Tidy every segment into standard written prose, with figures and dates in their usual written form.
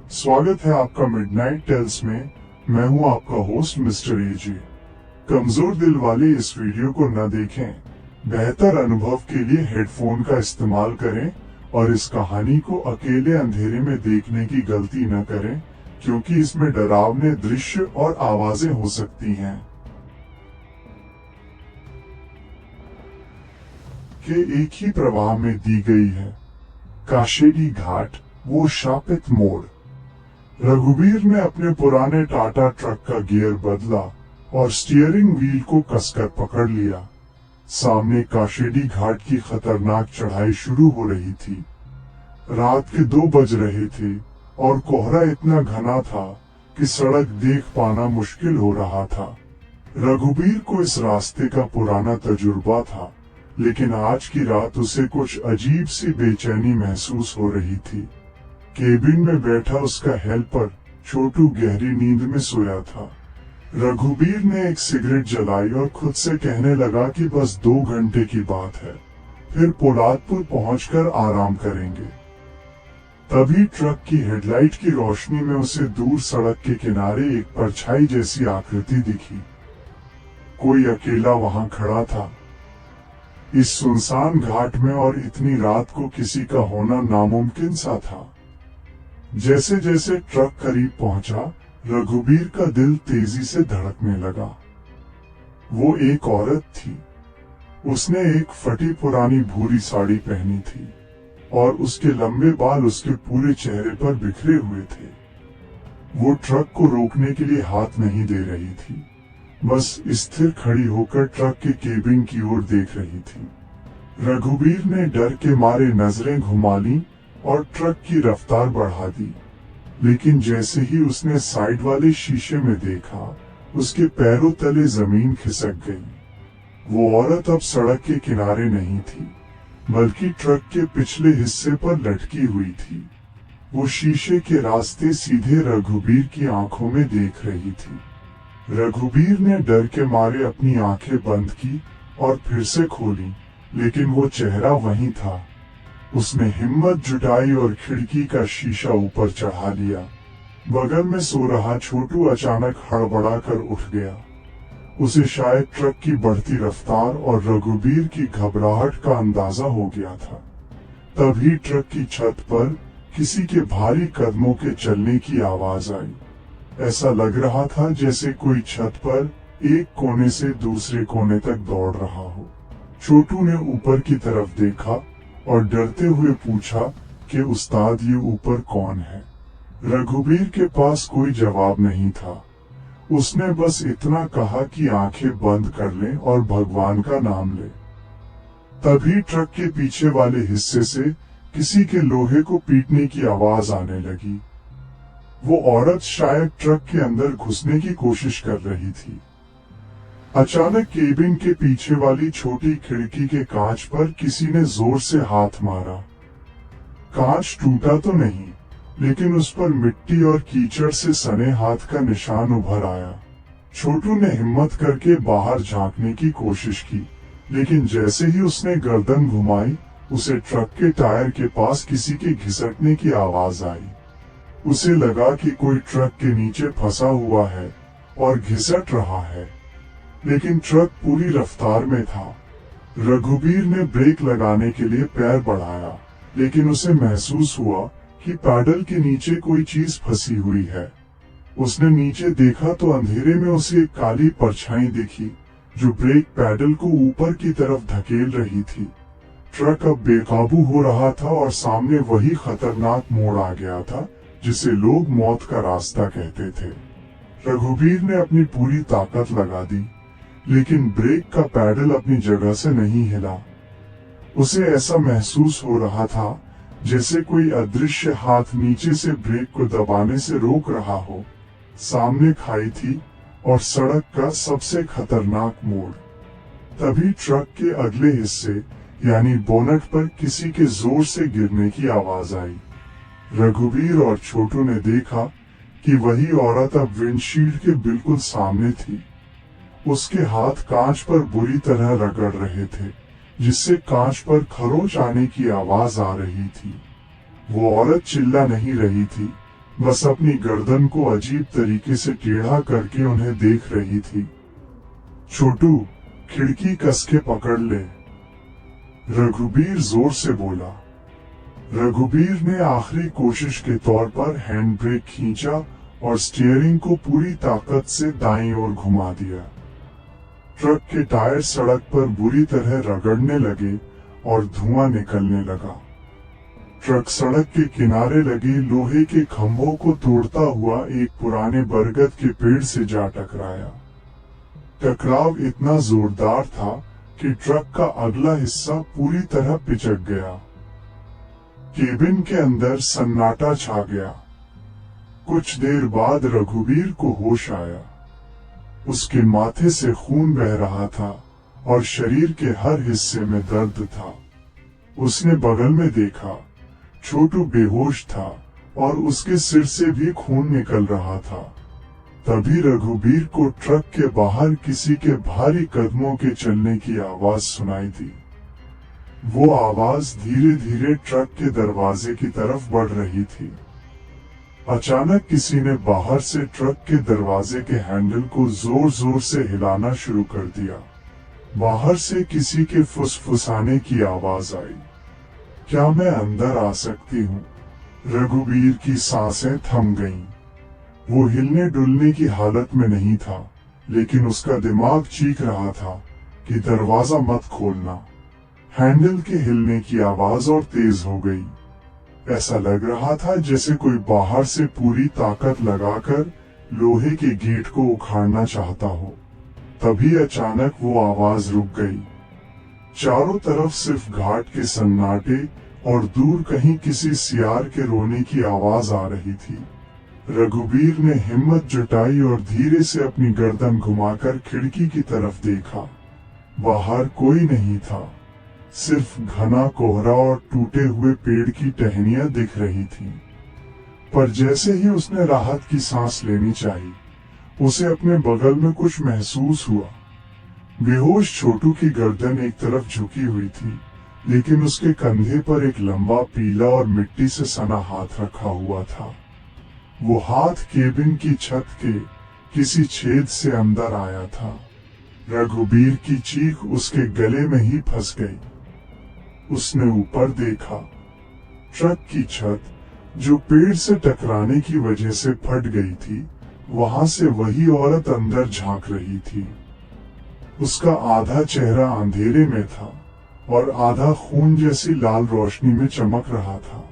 स्वागत है आपका मिडनाइट टेल्स में। मैं हूं आपका होस्ट मिस्टर एजी। कमजोर दिल वाले इस वीडियो को न देखें। बेहतर अनुभव के लिए हेडफोन का इस्तेमाल करें और इस कहानी को अकेले अंधेरे में देखने की गलती न करें, क्योंकि इसमें डरावने दृश्य और आवाजें हो सकती हैं। के एक ही प्रवाह में दी गई है। काशेडी घाट, वो शापित मोड़। रघुवीर ने अपने पुराने टाटा ट्रक का गियर बदला और स्टीयरिंग व्हील को कसकर पकड़ लिया। सामने काशेडी घाट की खतरनाक चढ़ाई शुरू हो रही थी। रात के 2 बज रहे थे और कोहरा इतना घना था कि सड़क देख पाना मुश्किल हो रहा था। रघुवीर को इस रास्ते का पुराना तजुर्बा था, लेकिन आज की रात उसे कुछ अजीब सी बेचैनी महसूस हो रही थी। केबिन में बैठा उसका हेल्पर छोटू गहरी नींद में सोया था। रघुवीर ने एक सिगरेट जलाई और खुद से कहने लगा कि बस 2 घंटे की बात है, फिर पोलादपुर पहुंचकर आराम करेंगे। तभी ट्रक की हेडलाइट की रोशनी में उसे दूर सड़क के किनारे एक परछाई जैसी आकृति दिखी। कोई अकेला वहां खड़ा था। इस सुनसान घाट में और इतनी रात को किसी का होना नामुमकिन सा था। जैसे जैसे ट्रक करीब पहुंचा, रघुवीर का दिल तेजी से धड़कने लगा। वो एक औरत थी। उसने एक फटी पुरानी भूरी साड़ी पहनी थी और उसके लंबे बाल उसके पूरे चेहरे पर बिखरे हुए थे। वो ट्रक को रोकने के लिए हाथ नहीं दे रही थी, बस स्थिर खड़ी होकर ट्रक के केबिन की ओर देख रही थी। रघुवीर ने डर के मारे नजरें घुमा ली और ट्रक की रफ्तार बढ़ा दी, लेकिन जैसे ही उसने साइड वाले शीशे में देखा, उसके पैरों तले जमीन खिसक गई। वो औरत अब सड़क के किनारे नहीं थी, बल्कि ट्रक के पिछले हिस्से पर लटकी हुई थी। वो शीशे के रास्ते सीधे रघुवीर की आंखों में देख रही थी। रघुवीर ने डर के मारे अपनी आंखें बंद की और फिर से खोली, लेकिन वो चेहरा वही था। उसने हिम्मत जुटाई और खिड़की का शीशा ऊपर चढ़ा लिया। बगल में सो रहा छोटू अचानक हड़बड़ाकर उठ गया। उसे शायद ट्रक की बढ़ती रफ्तार और रघुवीर की घबराहट का अंदाजा हो गया था। तभी ट्रक की छत पर किसी के भारी कदमों के चलने की आवाज आई। ऐसा लग रहा था जैसे कोई छत पर एक कोने से दूसरे कोने तक दौड़ रहा हो। छोटू ने ऊपर की तरफ देखा और डरते हुए पूछा कि उस्ताद, ये ऊपर कौन है? रघुवीर के पास कोई जवाब नहीं था। उसने बस इतना कहा कि आंखें बंद कर लें और भगवान का नाम ले। तभी ट्रक के पीछे वाले हिस्से से किसी के लोहे को पीटने की आवाज आने लगी। वो औरत शायद ट्रक के अंदर घुसने की कोशिश कर रही थी। अचानक केबिन के पीछे वाली छोटी खिड़की के कांच पर किसी ने जोर से हाथ मारा। कांच टूटा तो नहीं, लेकिन उस पर मिट्टी और कीचड़ से सने हाथ का निशान उभर आया। छोटू ने हिम्मत करके बाहर झांकने की कोशिश की, लेकिन जैसे ही उसने गर्दन घुमाई, उसे ट्रक के टायर के पास किसी के घिसटने की आवाज आई। उसे लगा कि कोई ट्रक के नीचे फंसा हुआ है और घिसट रहा है, लेकिन ट्रक पूरी रफ्तार में था। रघुवीर ने ब्रेक लगाने के लिए पैर बढ़ाया, लेकिन उसे महसूस हुआ कि पैडल के नीचे कोई चीज फंसी हुई है। उसने नीचे देखा तो अंधेरे में उसे एक काली परछाई दिखी जो ब्रेक पैडल को ऊपर की तरफ धकेल रही थी। ट्रक अब बेकाबू हो रहा था और सामने वही खतरनाक मोड़ आ गया था जिसे लोग मौत का रास्ता कहते थे। रघुवीर ने अपनी पूरी ताकत लगा दी, लेकिन ब्रेक का पैडल अपनी जगह से नहीं हिला। उसे ऐसा महसूस हो रहा था जैसे कोई अदृश्य हाथ नीचे से ब्रेक को दबाने से रोक रहा हो। सामने खाई थी और सड़क का सबसे खतरनाक मोड़। तभी ट्रक के अगले हिस्से यानी बोनट पर किसी के जोर से गिरने की आवाज आई। रघुवीर और छोटू ने देखा कि वही औरत अब विंडशील्ड के बिल्कुल सामने थी। उसके हाथ कांच पर बुरी तरह रगड़ रहे थे, जिससे कांच पर खरोंच आने की आवाज आ रही थी। वो औरत चिल्ला नहीं रही थी, बस अपनी गर्दन को अजीब तरीके से टेढ़ा करके उन्हें देख रही थी। छोटू, खिड़की कस के पकड़ ले, रघुबीर जोर से बोला। रघुबीर ने आखिरी कोशिश के तौर पर हैंड ब्रेक खींचा और स्टीयरिंग को पूरी ताकत से दाईं ओर घुमा दिया। ट्रक के टायर सड़क पर बुरी तरह रगड़ने लगे और धुआं निकलने लगा। ट्रक सड़क के किनारे लगे लोहे के खंभों को तोड़ता हुआ एक पुराने बरगद के पेड़ से जा टकराया। टकराव इतना जोरदार था कि ट्रक का अगला हिस्सा पूरी तरह पिचक गया। केबिन के अंदर सन्नाटा छा गया। कुछ देर बाद रघुबीर को होश आया। उसके माथे से खून बह रहा था और शरीर के हर हिस्से में दर्द था। उसने बगल में देखा, छोटू बेहोश था और उसके सिर से भी खून निकल रहा था। तभी रघुबीर को ट्रक के बाहर किसी के भारी कदमों के चलने की आवाज सुनाई दी। वो आवाज धीरे धीरे ट्रक के दरवाजे की तरफ बढ़ रही थी। अचानक किसी ने बाहर से ट्रक के दरवाजे के हैंडल को जोर जोर से हिलाना शुरू कर दिया। बाहर से किसी के फुसफुसाने की आवाज आई, क्या मैं अंदर आ सकती हूँ? रघुबीर की सांसें थम गईं। वो हिलने डुलने की हालत में नहीं था, लेकिन उसका दिमाग चीख रहा था कि दरवाजा मत खोलना। हैंडल के हिलने की आवाज और तेज हो गई। ऐसा लग रहा था जैसे कोई बाहर से पूरी ताकत लगाकर लोहे के गेट को उखाड़ना चाहता हो। तभी अचानक वो आवाज रुक गई। चारों तरफ सिर्फ घाट के सन्नाटे और दूर कहीं किसी सियार के रोने की आवाज आ रही थी। रघुबीर ने हिम्मत जुटाई और धीरे से अपनी गर्दन घुमाकर खिड़की की तरफ देखा। बाहर कोई नहीं था, सिर्फ घना कोहरा और टूटे हुए पेड़ की टहनियां दिख रही थीं। पर जैसे ही उसने राहत की सांस लेनी चाहिए, उसे अपने बगल में कुछ महसूस हुआ। बेहोश छोटू की गर्दन एक तरफ झुकी हुई थी, लेकिन उसके कंधे पर एक लंबा पीला और मिट्टी से सना हाथ रखा हुआ था। वो हाथ केबिन की छत के किसी छेद से अंदर आया था। रघुबीर की चीख उसके गले में ही फंस गई। उसने ऊपर देखा। ट्रक की छत, जो पेड़ से टकराने की वजह से फट गई थी, वहां से वही औरत अंदर झांक रही थी। उसका आधा चेहरा अंधेरे में था और आधा खून जैसी लाल रोशनी में चमक रहा था।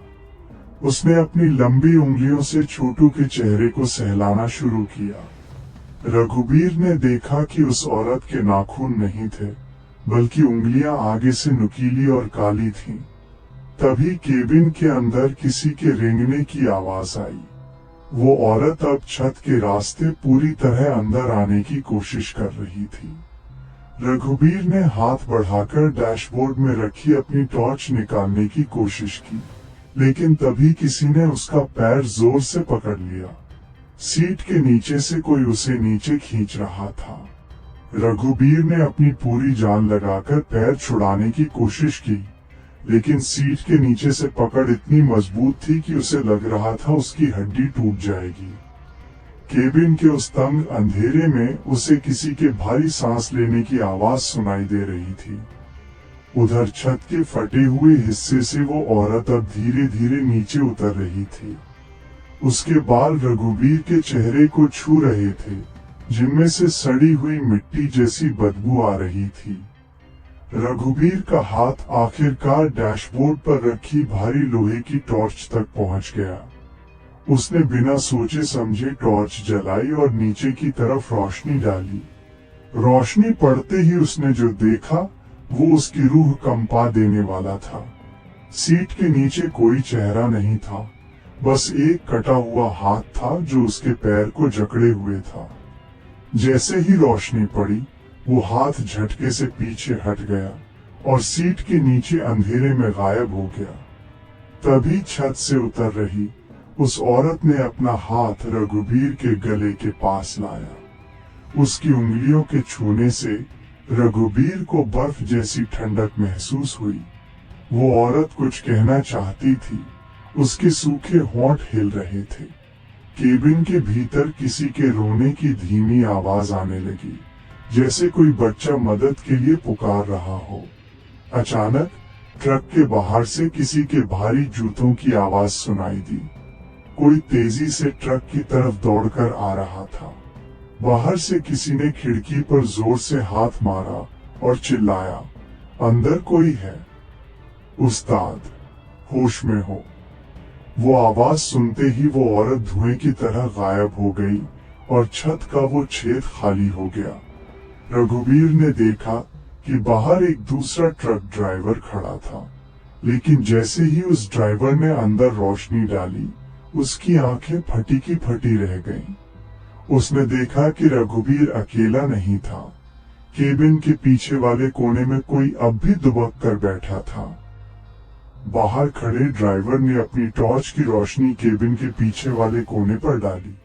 उसने अपनी लंबी उंगलियों से छोटू के चेहरे को सहलाना शुरू किया। रघुबीर ने देखा कि उस औरत के नाखून नहीं थे, बल्कि उंगलियां आगे से नुकीली और काली थीं। तभी केबिन के अंदर किसी के रेंगने की आवाज आई। वो औरत अब छत के रास्ते पूरी तरह अंदर आने की कोशिश कर रही थी। रघुबीर ने हाथ बढ़ाकर डैशबोर्ड में रखी अपनी टॉर्च निकालने की कोशिश की, लेकिन तभी किसी ने उसका पैर जोर से पकड़ लिया। सीट के नीचे से कोई उसे नीचे खींच रहा था। रघुबीर ने अपनी पूरी जान लगाकर पैर छुड़ाने की कोशिश की, लेकिन सीट के नीचे से पकड़ इतनी मजबूत थी कि उसे लग रहा था उसकी हड्डी टूट जाएगी। केबिन के उस तंग अंधेरे में उसे किसी के भारी सांस लेने की आवाज सुनाई दे रही थी। उधर छत के फटे हुए हिस्से से वो औरत अब धीरे धीरे नीचे उतर रही थी। उसके बाल रघुबीर के चेहरे को छू रहे थे, जिनमें से सड़ी हुई मिट्टी जैसी बदबू आ रही थी। रघुबीर का हाथ आखिरकार डैशबोर्ड पर रखी भारी लोहे की टॉर्च तक पहुंच गया। उसने बिना सोचे समझे टॉर्च जलाई और नीचे की तरफ रोशनी डाली। रोशनी पड़ते ही उसने जो देखा वो उसकी रूह कंपा देने वाला था। सीट के नीचे कोई चेहरा नहीं था, बस एक कटा हुआ हाथ था जो उसके पैर को जकड़े हुए था। जैसे ही रोशनी पड़ी, वो हाथ झटके से पीछे हट गया और सीट के नीचे अंधेरे में गायब हो गया। तभी छत से उतर रही उस औरत ने अपना हाथ रघुबीर के गले के पास लाया। उसकी उंगलियों के छूने से रघुबीर को बर्फ जैसी ठंडक महसूस हुई। वो औरत कुछ कहना चाहती थी, उसके सूखे होंठ हिल रहे थे, केबिन के भीतर किसी के रोने की धीमी आवाज आने लगी, जैसे कोई बच्चा मदद के लिए पुकार रहा हो। अचानक ट्रक के बाहर से किसी के भारी जूतों की आवाज सुनाई दी। कोई तेजी से ट्रक की तरफ दौड़कर आ रहा था। बाहर से किसी ने खिड़की पर जोर से हाथ मारा और चिल्लाया, अंदर कोई है? उस्ताद, होश में हो। वो आवाज सुनते ही वो औरत धुएं की तरह गायब हो गई और छत का वो छेद खाली हो गया। रघुवीर ने देखा कि बाहर एक दूसरा ट्रक ड्राइवर खड़ा था, लेकिन जैसे ही उस ड्राइवर ने अंदर रोशनी डाली, उसकी आंखें फटी की फटी रह गईं। उसने देखा कि रघुवीर अकेला नहीं था। केबिन के पीछे वाले कोने में कोई अब भी दुबक कर बैठा था। बाहर खड़े ड्राइवर ने अपनी टॉर्च की रोशनी केबिन के पीछे वाले कोने पर डाली।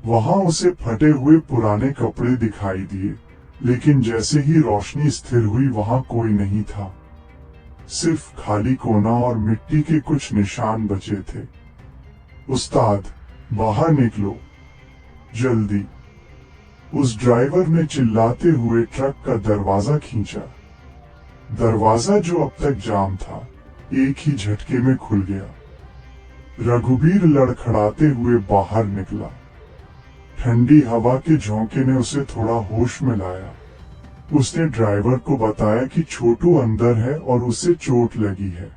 वहां उसे फटे हुए पुराने कपड़े दिखाई दिए, लेकिन जैसे ही रोशनी स्थिर हुई वहां कोई नहीं था। सिर्फ खाली कोना और मिट्टी के कुछ निशान बचे थे। उस्ताद, बाहर निकलो, जल्दी। उस ड्राइवर ने चिल्लाते हुए ट्रक का दरवाजा खींचा। दरवाजा जो अब तक जाम था, एक ही झटके में खुल गया। रघुवीर लड़खड़ाते हुए बाहर निकला। ठंडी हवा के झोंके ने उसे थोड़ा होश में लाया। उसने ड्राइवर को बताया कि छोटू अंदर है और उसे चोट लगी है।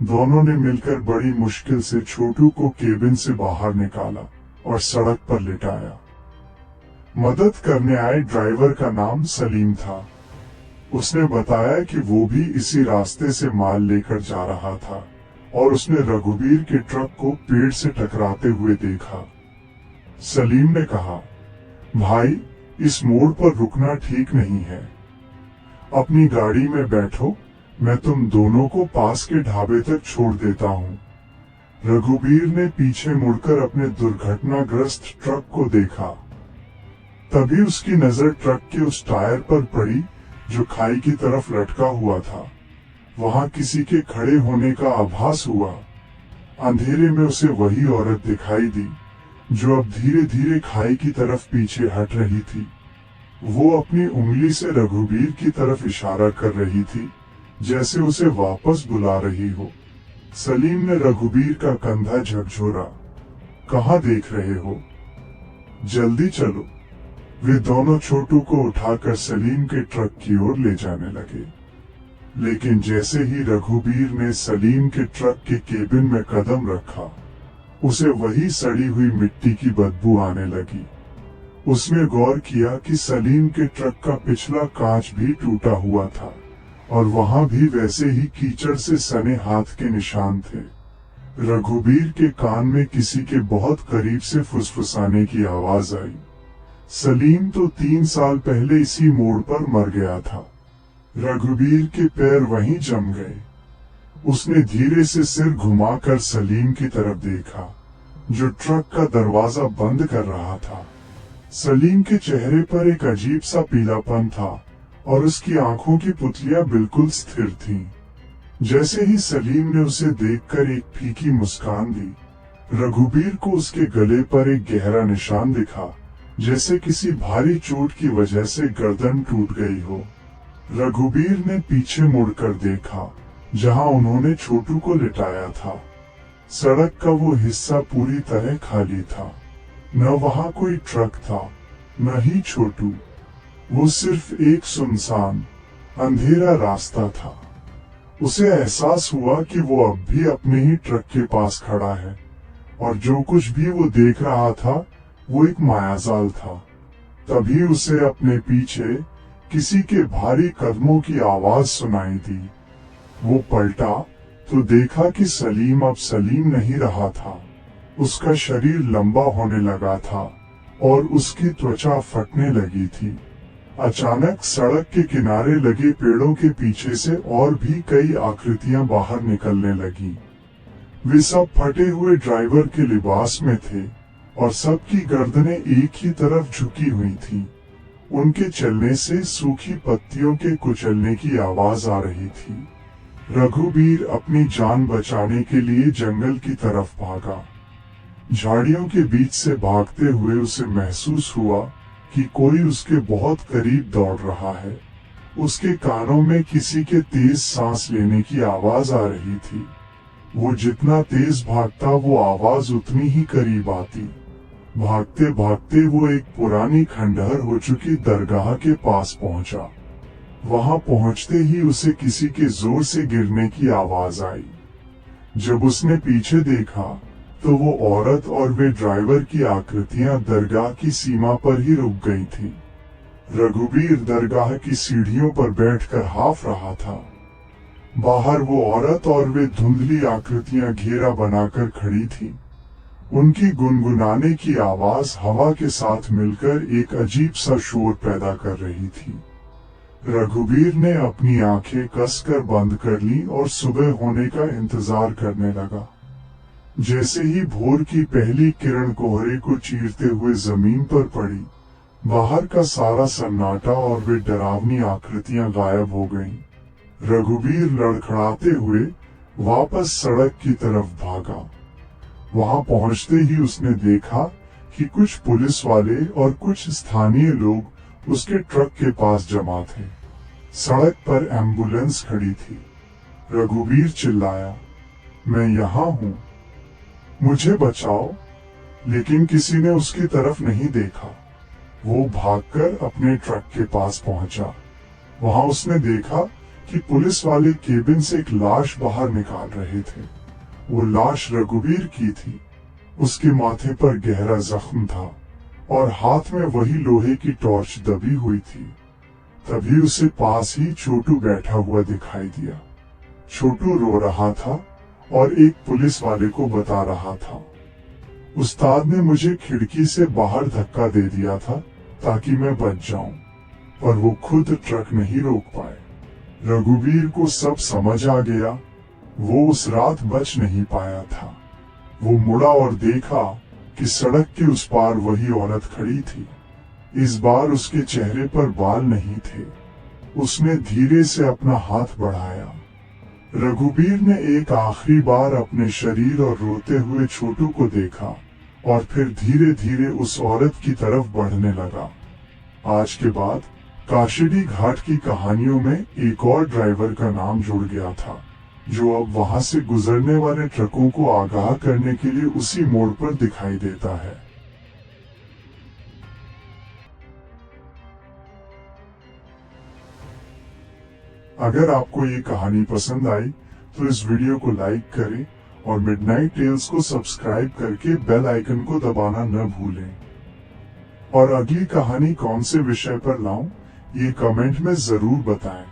दोनों ने मिलकर बड़ी मुश्किल से छोटू को केबिन से बाहर निकाला और सड़क पर लिटाया। मदद करने आए ड्राइवर का नाम सलीम था। उसने बताया कि वो भी इसी रास्ते से माल लेकर जा रहा था और उसने रघुवीर के ट्रक को पेड़ से टकराते हुए देखा। सलीम ने कहा, भाई, इस मोड़ पर रुकना ठीक नहीं है। अपनी गाड़ी में बैठो, मैं तुम दोनों को पास के ढाबे तक छोड़ देता हूँ। रघुवीर ने पीछे मुड़कर अपने दुर्घटनाग्रस्त ट्रक को देखा। तभी उसकी नजर ट्रक के उस टायर पर पड़ी जो खाई की तरफ लटका हुआ था। वहां किसी के खड़े होने का आभास हुआ। अंधेरे में उसे वही औरत दिखाई दी जो अब धीरे धीरे खाई की तरफ पीछे हट रही थी। वो अपनी उंगली से रघुवीर की तरफ इशारा कर रही थी, जैसे उसे वापस बुला रही हो। सलीम ने रघुवीर का कंधा झकझोरा। कहाँ देख रहे हो? जल्दी चलो। वे दोनों छोटू को उठाकर सलीम के ट्रक की ओर ले जाने लगे। लेकिन जैसे ही रघुवीर ने सलीम के ट्रक के केबिन में कदम रखा, उसे वही सड़ी हुई मिट्टी की बदबू आने लगी। उसने गौर किया कि सलीम के ट्रक का पिछला कांच भी टूटा हुआ था और वहां भी वैसे ही कीचड़ से सने हाथ के निशान थे। रघुवीर के कान में किसी के बहुत करीब से फुसफुसाने की आवाज आई। सलीम तो 3 साल पहले इसी मोड़ पर मर गया था। रघुवीर के पैर वहीं जम गए। उसने धीरे से सिर घुमाकर सलीम की तरफ देखा, जो ट्रक का दरवाजा बंद कर रहा था। सलीम के चेहरे पर एक अजीब सा पीलापन था और उसकी आंखों की पुतलियां बिल्कुल स्थिर थीं। जैसे ही सलीम ने उसे देखकर एक फीकी मुस्कान दी, रघुवीर को उसके गले पर एक गहरा निशान दिखा, जैसे किसी भारी चोट की वजह से गर्दन टूट गई हो। रघुवीर ने पीछे मुड़कर देखा, जहां उन्होंने छोटू को लिटाया था। सड़क का वो हिस्सा पूरी तरह खाली था। न वहां कोई ट्रक था, न ही छोटू। वो सिर्फ एक सुनसान, अंधेरा रास्ता था। उसे एहसास हुआ कि वो अब भी अपने ही ट्रक के पास खड़ा है और जो कुछ भी वो देख रहा था वो एक मायाजाल था। तभी उसे अपने पीछे किसी के भारी कदमों की आवाज सुनाई दी। वो पलटा तो देखा कि सलीम अब सलीम नहीं रहा था। उसका शरीर लंबा होने लगा था और उसकी त्वचा फटने लगी थी। अचानक सड़क के किनारे लगे पेड़ों के पीछे से और भी कई आकृतियां बाहर निकलने लगी। वे सब फटे हुए ड्राइवर के लिबास में थे और सबकी गर्दनें एक ही तरफ झुकी हुई थीं। उनके चलने से सूखी पत्तियों के कुचलने की आवाज आ रही थी। रघुवीर अपनी जान बचाने के लिए जंगल की तरफ भागा। झाड़ियों के बीच से भागते हुए उसे महसूस हुआ कि कोई उसके बहुत करीब दौड़ रहा है। उसके कानों में किसी के तेज सांस लेने की आवाज आ रही थी। वो जितना तेज भागता वो आवाज उतनी ही करीब आती। भागते भागते वो एक पुरानी खंडहर हो चुकी दरगाह के पास पहुंचा। वहां पहुंचते ही उसे किसी के जोर से गिरने की आवाज आई। जब उसने पीछे देखा तो वो औरत और वे ड्राइवर की आकृतियां दरगाह की सीमा पर ही रुक गई थी। रघुवीर दरगाह की सीढ़ियों पर बैठकर हाफ रहा था। बाहर वो औरत और वे धुंधली आकृतियां घेरा बनाकर खड़ी थी। उनकी गुनगुनाने की आवाज हवा के साथ मिलकर एक अजीब सा शोर पैदा कर रही थी। रघुवीर ने अपनी आंखें कसकर बंद कर ली और सुबह होने का इंतजार करने लगा। जैसे ही भोर की पहली किरण कोहरे को चीरते हुए जमीन पर पड़ी, बाहर का सारा सन्नाटा और वे डरावनी आकृतियां गायब हो गईं। रघुवीर लड़खड़ाते हुए वापस सड़क की तरफ भागा। वहां पहुंचते ही उसने देखा कि कुछ पुलिस वाले और कुछ स्थानीय लोग उसके ट्रक के पास जमा थे। सड़क पर एम्बुलेंस खड़ी थी। रघुवीर चिल्लाया, मैं यहाँ हूँ, मुझे बचाओ। लेकिन किसी ने उसकी तरफ नहीं देखा। वो भागकर अपने ट्रक के पास पहुंचा। वहां उसने देखा कि पुलिस वाले केबिन से एक लाश बाहर निकाल रहे थे। वो लाश रघुवीर की थी। उसके माथे पर गहरा जख्म था और हाथ में वही लोहे की टॉर्च दबी हुई थी। तभी उसे पास ही छोटू बैठा हुआ दिखाई दिया। छोटू रो रहा था और एक पुलिस वाले को बता रहा था, उस्ताद ने मुझे खिड़की से बाहर धक्का दे दिया था ताकि मैं बच जाऊं, पर वो खुद ट्रक नहीं रोक पाए। रघुवीर को सब समझ आ गया। वो उस रात बच नहीं पाया था। वो मुड़ा और देखा कि सड़क के उस पार वही औरत खड़ी थी। इस बार उसके चेहरे पर बाल नहीं थे। उसने धीरे से अपना हाथ बढ़ाया। रघुवीर ने एक आखिरी बार अपने शरीर और रोते हुए छोटू को देखा और फिर धीरे धीरे उस औरत की तरफ बढ़ने लगा। आज के बाद काशीडी घाट की कहानियों में एक और ड्राइवर का नाम जुड़ गया था, जो अब वहां से गुजरने वाले ट्रकों को आगाह करने के लिए उसी मोड़ पर दिखाई देता है। अगर आपको ये कहानी पसंद आई तो इस वीडियो को लाइक करें और मिडनाइट टेल्स को सब्सक्राइब करके बेल आइकन को दबाना न भूलें। और अगली कहानी कौन से विषय पर लाऊं, ये कमेंट में जरूर बताएं।